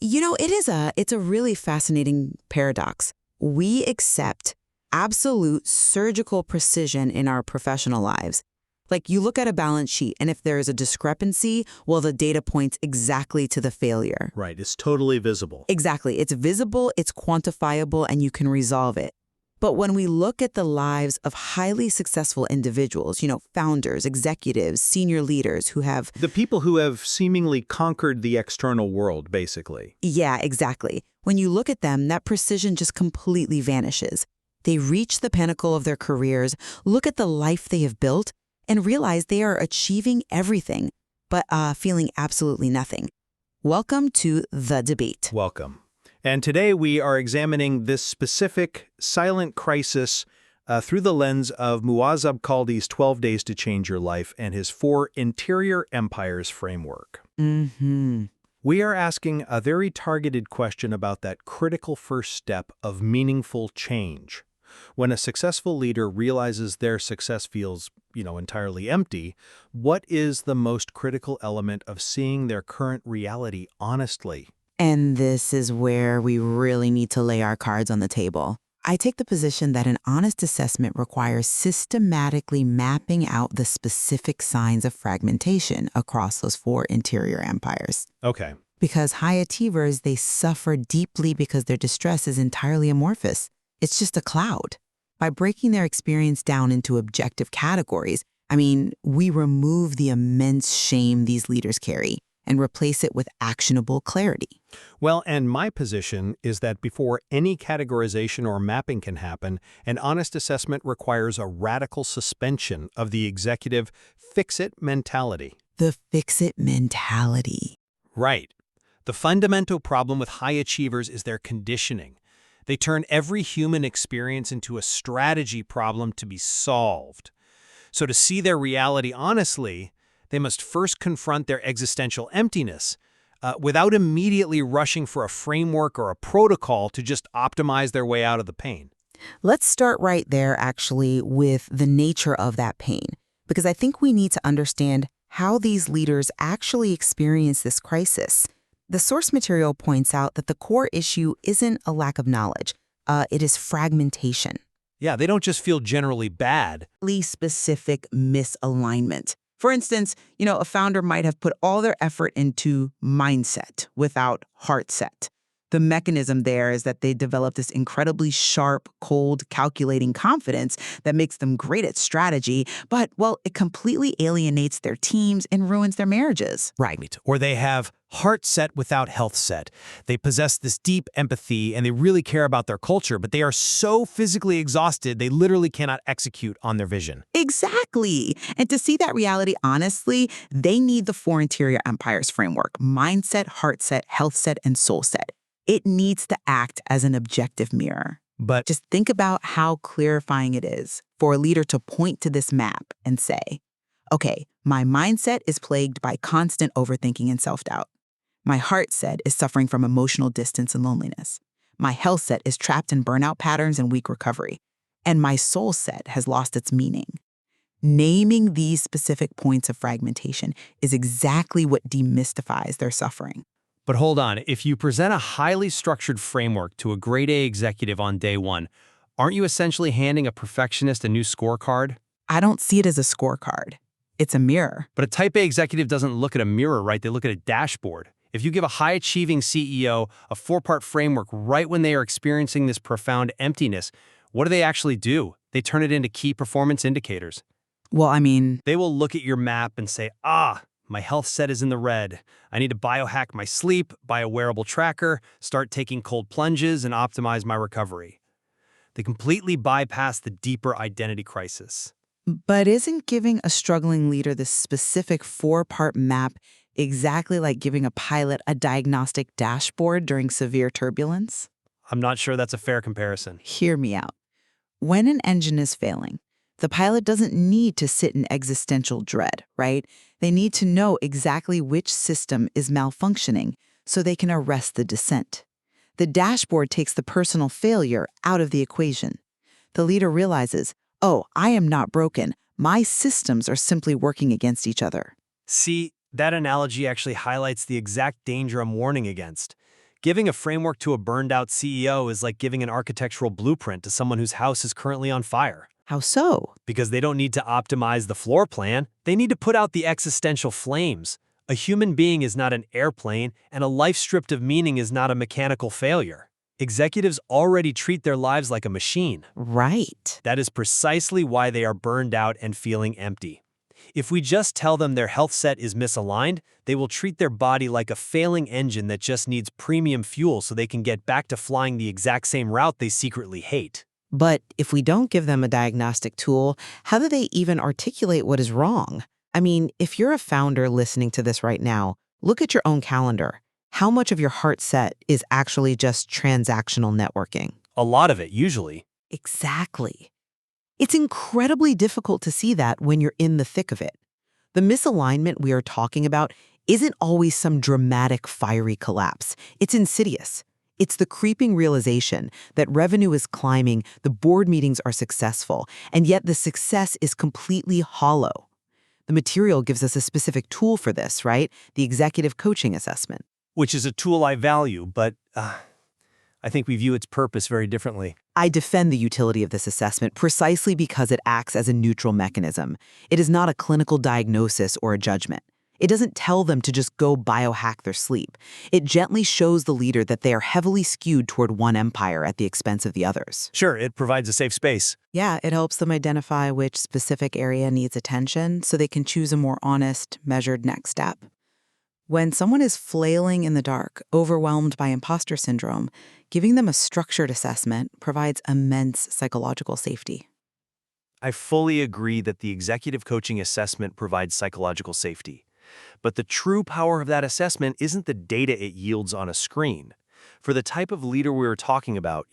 It's a really fascinating paradox. We accept absolute surgical precision in our professional lives. Like you look at a balance sheet, and if there is a discrepancy, well, the data points exactly to the failure. Right, it's totally visible. Exactly. It's visible, it's quantifiable, and you can resolve it. But when we look at the lives of highly successful individuals, founders, executives, senior leaders who have... The people who have seemingly conquered the external world, basically. Yeah, exactly. When you look at them, that precision just completely vanishes. They reach the pinnacle of their careers, look at the life they have built, and realize they are achieving everything, but feeling absolutely nothing. Welcome to The Debate. Welcome. And today we are examining this specific silent crisis through the lens of Muazzab Khaldi's 12 Days to Change Your Life and his 4 Interior Empires framework. We are asking a very targeted question about that critical first step of meaningful change. When a successful leader realizes their success feels, entirely empty, what is the most critical element of seeing their current reality honestly? And this is where we really need to lay our cards on the table. I take the position that an honest assessment requires systematically mapping out the specific signs of fragmentation across those 4 interior empires. Okay. Because high achievers, they suffer deeply because their distress is entirely amorphous. It's just a cloud. By breaking their experience down into objective categories, we remove the immense shame these leaders carry and replace it with actionable clarity. Well, and my position is that before any categorization or mapping can happen, an honest assessment requires a radical suspension of the executive fix-it mentality. The fix-it mentality. Right. The fundamental problem with high achievers is their conditioning. They turn every human experience into a strategy problem to be solved. So to see their reality honestly, they must first confront their existential emptiness without immediately rushing for a framework or a protocol to just optimize their way out of the pain. Let's start right there, actually, with the nature of that pain, because I think we need to understand how these leaders actually experience this crisis. The source material points out that the core issue isn't a lack of knowledge. It is fragmentation. Yeah, they don't just feel generally bad. Specific misalignment. For instance, a founder might have put all their effort into mindset without heart set. The mechanism there is that they develop this incredibly sharp, cold, calculating confidence that makes them great at strategy, but, it completely alienates their teams and ruins their marriages. Right. Or they have heart set without health set. They possess this deep empathy and they really care about their culture, but they are so physically exhausted they literally cannot execute on their vision. Exactly. And to see that reality honestly, they need the 4 interior empires framework: mindset, heart set, health set, and soul set. It needs to act as an objective mirror. But just think about how clarifying it is for a leader to point to this map and say, okay, my mindset is plagued by constant overthinking and self-doubt. My heart set is suffering from emotional distance and loneliness. My health set is trapped in burnout patterns and weak recovery. And my soul set has lost its meaning. Naming these specific points of fragmentation is exactly what demystifies their suffering. But hold on, if you present a highly structured framework to a grade A executive on day 1, aren't you essentially handing a perfectionist a new scorecard? I don't see it as a scorecard. It's a mirror. But a type A executive doesn't look at a mirror, right? They look at a dashboard. If you give a high-achieving CEO a 4-part framework right when they are experiencing this profound emptiness, what do they actually do? They turn it into key performance indicators. They will look at your map and say, my health set is in the red. I need to biohack my sleep, buy a wearable tracker, start taking cold plunges, and optimize my recovery. They completely bypass the deeper identity crisis. But isn't giving a struggling leader this specific 4-part map exactly like giving a pilot a diagnostic dashboard during severe turbulence? I'm not sure that's a fair comparison. Hear me out. When an engine is failing, the pilot doesn't need to sit in existential dread, right? They need to know exactly which system is malfunctioning so they can arrest the descent. The dashboard takes the personal failure out of the equation. The leader realizes, I am not broken. My systems are simply working against each other. See, that analogy actually highlights the exact danger I'm warning against. Giving a framework to a burned-out CEO is like giving an architectural blueprint to someone whose house is currently on fire. How so? Because they don't need to optimize the floor plan, they need to put out the existential flames. A human being is not an airplane, and a life stripped of meaning is not a mechanical failure. Executives already treat their lives like a machine. Right. That is precisely why they are burned out and feeling empty. If we just tell them their health set is misaligned, they will treat their body like a failing engine that just needs premium fuel so they can get back to flying the exact same route they secretly hate. But if we don't give them a diagnostic tool, how do they even articulate what is wrong? I mean, if you're a founder listening to this right now, look at your own calendar. How much of your heart set is actually just transactional networking? A lot of it, usually. Exactly. It's incredibly difficult to see that when you're in the thick of it. The misalignment we are talking about isn't always some dramatic, fiery collapse. It's insidious. It's the creeping realization that revenue is climbing, the board meetings are successful, and yet the success is completely hollow. The material gives us a specific tool for this, right? The executive coaching assessment. Which is a tool I value, but I think we view its purpose very differently. I defend the utility of this assessment precisely because it acts as a neutral mechanism. It is not a clinical diagnosis or a judgment. It doesn't tell them to just go biohack their sleep. It gently shows the leader that they are heavily skewed toward one empire at the expense of the others. Sure, it provides a safe space. Yeah, it helps them identify which specific area needs attention so they can choose a more honest, measured next step. When someone is flailing in the dark, overwhelmed by imposter syndrome, giving them a structured assessment provides immense psychological safety. I fully agree that the executive coaching assessment provides psychological safety. But the true power of that assessment isn't the data it yields on a screen. For the type of leader we were talking about,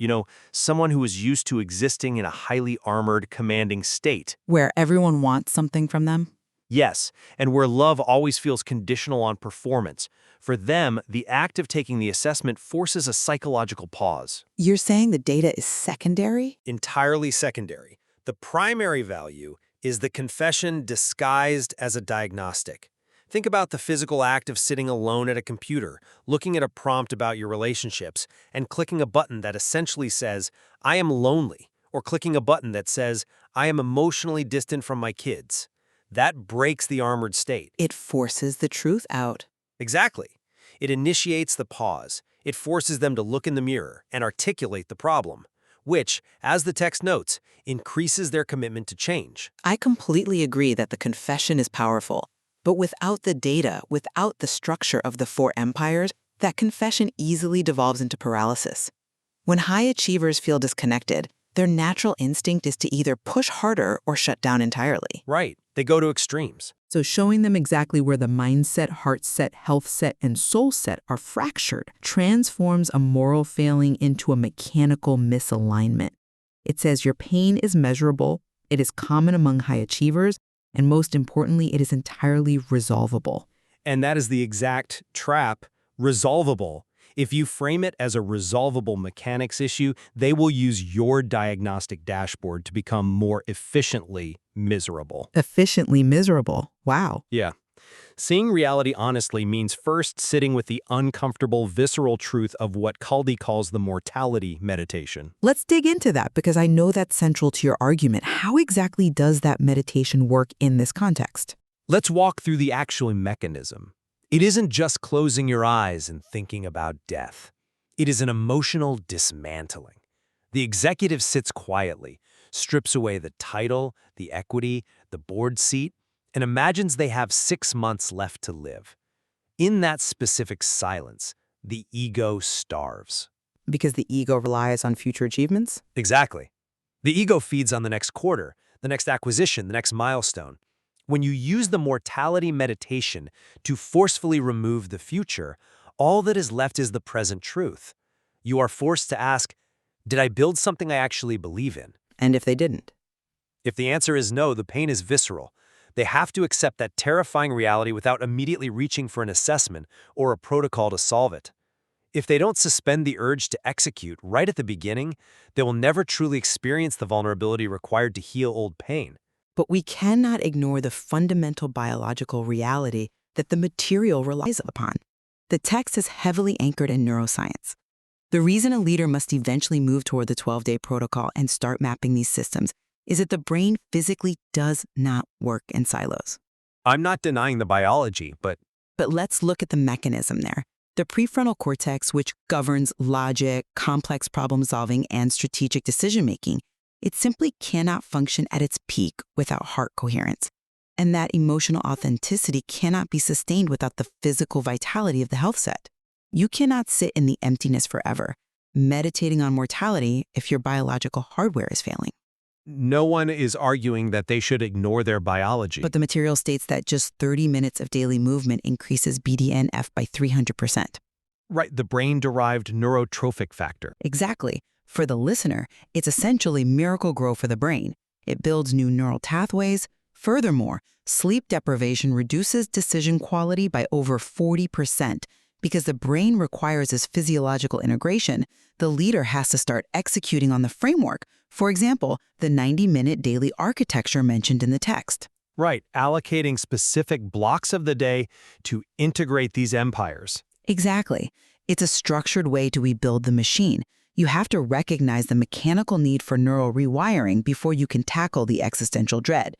someone who is used to existing in a highly armored, commanding state. Where everyone wants something from them? Yes, and where love always feels conditional on performance. For them, the act of taking the assessment forces a psychological pause. You're saying the data is secondary? Entirely secondary. The primary value is the confession disguised as a diagnostic. Think about the physical act of sitting alone at a computer, looking at a prompt about your relationships, and clicking a button that essentially says, "I am lonely," or clicking a button that says, "I am emotionally distant from my kids." That breaks the armored state. It forces the truth out. Exactly. It initiates the pause. It forces them to look in the mirror and articulate the problem, which, as the text notes, increases their commitment to change. I completely agree that the confession is powerful. But without the data, without the structure of the four empires, that confession easily devolves into paralysis. When high achievers feel disconnected, their natural instinct is to either push harder or shut down entirely. Right. They go to extremes. So showing them exactly where the mindset, heart set, health set, and soul set are fractured transforms a moral failing into a mechanical misalignment. It says your pain is measurable, it is common among high achievers, and most importantly, it is entirely resolvable. And that is the exact trap, resolvable. If you frame it as a resolvable mechanics issue, they will use your diagnostic dashboard to become more efficiently miserable. Efficiently miserable. Wow. Yeah. Seeing reality honestly means first sitting with the uncomfortable, visceral truth of what Kaldi calls the mortality meditation. Let's dig into that because I know that's central to your argument. How exactly does that meditation work in this context? Let's walk through the actual mechanism. It isn't just closing your eyes and thinking about death. It is an emotional dismantling. The executive sits quietly, strips away the title, the equity, the board seat, and imagines they have 6 months left to live. In that specific silence, the ego starves. Because the ego relies on future achievements? Exactly. The ego feeds on the next quarter, the next acquisition, the next milestone. When you use the mortality meditation to forcefully remove the future, all that is left is the present truth. You are forced to ask, did I build something I actually believe in? And if they didn't? If the answer is no, the pain is visceral. They have to accept that terrifying reality without immediately reaching for an assessment or a protocol to solve it. If they don't suspend the urge to execute right at the beginning, they will never truly experience the vulnerability required to heal old pain. But we cannot ignore the fundamental biological reality that the material relies upon. The text is heavily anchored in neuroscience. The reason a leader must eventually move toward the 12-day protocol and start mapping these systems is that the brain physically does not work in silos. I'm not denying the biology, but But let's look at the mechanism there. The prefrontal cortex, which governs logic, complex problem solving, and strategic decision making, it simply cannot function at its peak without heart coherence. And that emotional authenticity cannot be sustained without the physical vitality of the health set. You cannot sit in the emptiness forever, meditating on mortality if your biological hardware is failing. no one is arguing that they should ignore their biology. But the material states that just 30 minutes of daily movement increases BDNF by 300%. Right, the brain-derived neurotrophic factor. Exactly. For the listener, it's essentially miracle grow for the brain. It builds new neural pathways. Furthermore, sleep deprivation reduces decision quality by over 40%. Because the brain requires this physiological integration, the leader has to start executing on the framework. For example, the 90-minute daily architecture mentioned in the text. Right, allocating specific blocks of the day to integrate these empires. Exactly. It's a structured way to rebuild the machine. You have to recognize the mechanical need for neural rewiring before you can tackle the existential dread.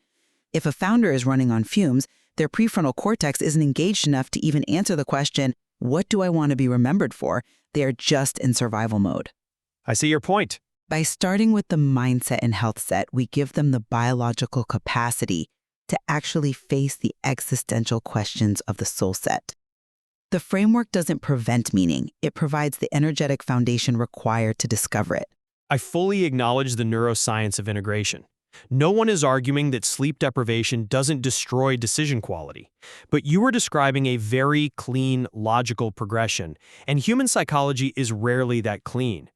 If a founder is running on fumes, their prefrontal cortex isn't engaged enough to even answer the question, what do I want to be remembered for? They are just in survival mode. I see your point. By starting with the mindset and health set, we give them the biological capacity to actually face the existential questions of the soul set. The framework doesn't prevent meaning. It provides the energetic foundation required to discover it. I fully acknowledge the neuroscience of integration. No one is arguing that sleep deprivation doesn't destroy decision quality. But you are describing a very clean, logical progression, and human psychology is rarely that clean.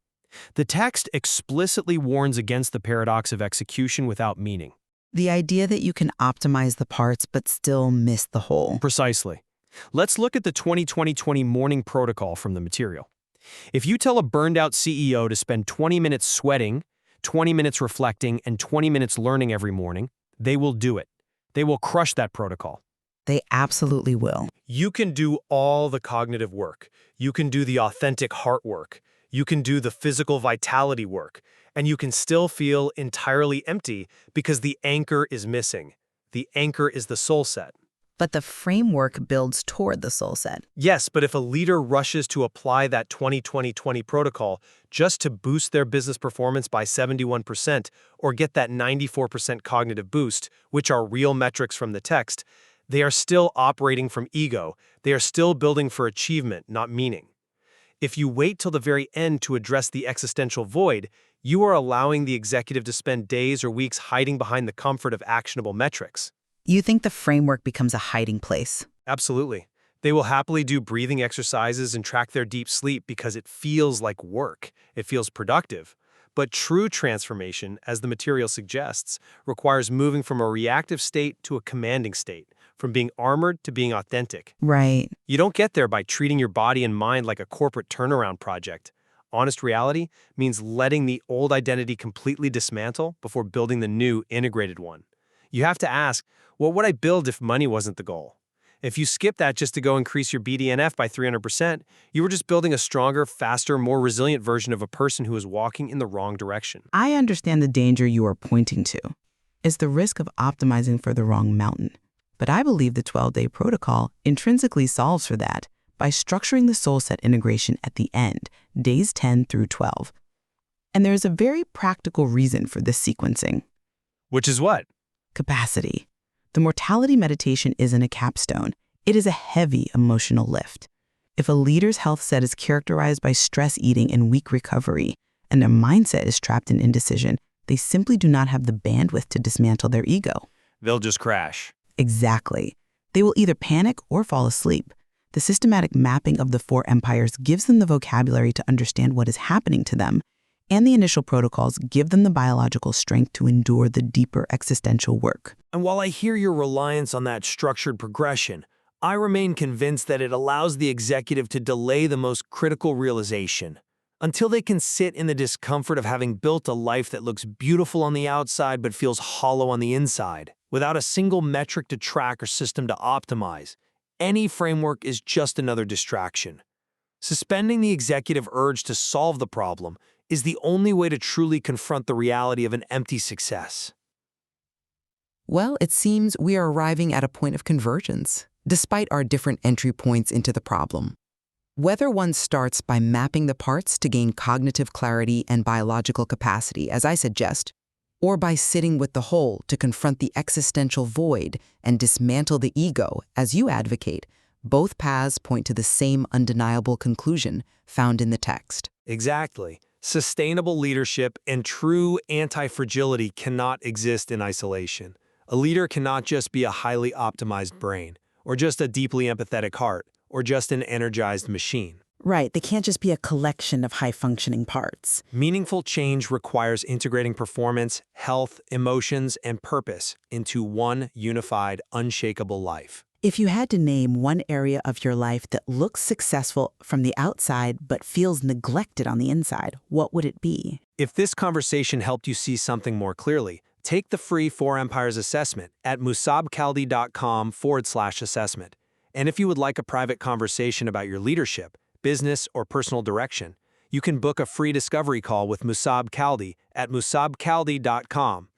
The text explicitly warns against the paradox of execution without meaning. The idea that you can optimize the parts but still miss the whole. Precisely. Let's look at the 2020 morning protocol from the material. If you tell a burned-out CEO to spend 20 minutes sweating, 20 minutes reflecting, and 20 minutes learning every morning, they will do it. They will crush that protocol. They absolutely will. You can do all the cognitive work. You can do the authentic heart work. You can do the physical vitality work. And you can still feel entirely empty because the anchor is missing. The anchor is the soul set. But the framework builds toward the soul set. Yes, but if a leader rushes to apply that 20-20-20 protocol just to boost their business performance by 71% or get that 94% cognitive boost, which are real metrics from the text, they are still operating from ego. They are still building for achievement, not meaning. If you wait till the very end to address the existential void, you are allowing the executive to spend days or weeks hiding behind the comfort of actionable metrics. You think the framework becomes a hiding place. Absolutely. They will happily do breathing exercises and track their deep sleep because it feels like work. It feels productive. But true transformation, as the material suggests, requires moving from a reactive state to a commanding state, from being armored to being authentic. Right. You don't get there by treating your body and mind like a corporate turnaround project. Honest reality means letting the old identity completely dismantle before building the new integrated one. You have to ask, what would I build if money wasn't the goal? If you skip that just to go increase your BDNF by 300%, you were just building a stronger, faster, more resilient version of a person who is walking in the wrong direction. I understand the danger you are pointing to. It's the risk of optimizing for the wrong mountain. But I believe the 12-day protocol intrinsically solves for that by structuring the soul set integration at the end, days 10 through 12. And there's a very practical reason for this sequencing. Which is what? Capacity. The mortality meditation isn't a capstone. It is a heavy emotional lift. If a leader's health set is characterized by stress eating and weak recovery, and their mindset is trapped in indecision, they simply do not have the bandwidth to dismantle their ego. They'll just crash. Exactly. They will either panic or fall asleep. The systematic mapping of the 4 empires gives them the vocabulary to understand what is happening to them, and the initial protocols give them the biological strength to endure the deeper existential work. And while I hear your reliance on that structured progression, I remain convinced that it allows the executive to delay the most critical realization until they can sit in the discomfort of having built a life that looks beautiful on the outside but feels hollow on the inside, without a single metric to track or system to optimize. Any framework is just another distraction. Suspending the executive urge to solve the problem is the only way to truly confront the reality of an empty success. Well, it seems we are arriving at a point of convergence, despite our different entry points into the problem. Whether one starts by mapping the parts to gain cognitive clarity and biological capacity, as I suggest, or by sitting with the whole to confront the existential void and dismantle the ego, as you advocate, both paths point to the same undeniable conclusion found in the text. Exactly. Sustainable leadership and true anti-fragility cannot exist in isolation. A leader cannot just be a highly optimized brain, or just a deeply empathetic heart, or just an energized machine. Right, they can't just be a collection of high-functioning parts. Meaningful change requires integrating performance, health, emotions, and purpose into one unified, unshakable life. If you had to name one area of your life that looks successful from the outside but feels neglected on the inside, what would it be? If this conversation helped you see something more clearly, take the free 4 Empires assessment at musabkaldi.com/assessment. And if you would like a private conversation about your leadership, business, or personal direction, you can book a free discovery call with Musab Kaldi at musabkaldi.com.